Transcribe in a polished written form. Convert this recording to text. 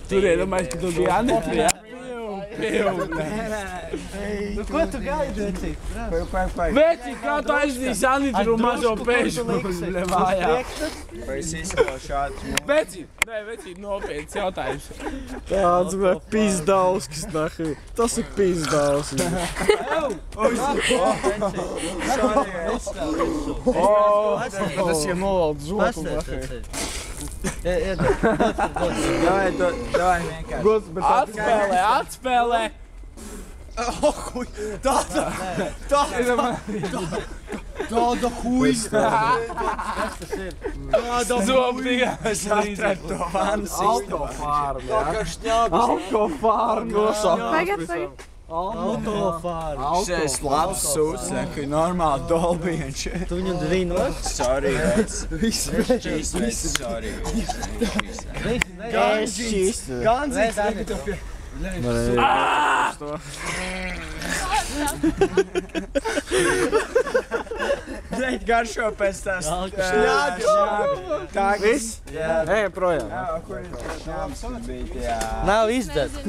Tur iedomājies, ka tu biji Andri, jā? Nu, ko tu gaidi, Veci? Veci, kā tu aizdīsi Anitru mazo pēšu mājā? Vai es izskalu šāds mūs? Veci, nopietns jautājums. Tāds, bet pizdauskis, nahi. Tas ir pizdauskis. Tas ir novalda zoku, nahi. Davai vienkārši. Atspēlē! Tāda huīsta. Zobīga! Es atradu to vannu sistēmu. Alkofārmu. Tagad. Autofārmu. Šis labs sūds, ka normāli Dolby un šeit. Tu viņu drīnu? Sorry, sorry. Ganzīs. Bļeļ, garšo pēc tās. Tā, Viss? Ej, projām. kur ir šāms bija, jā. Nav izdevts.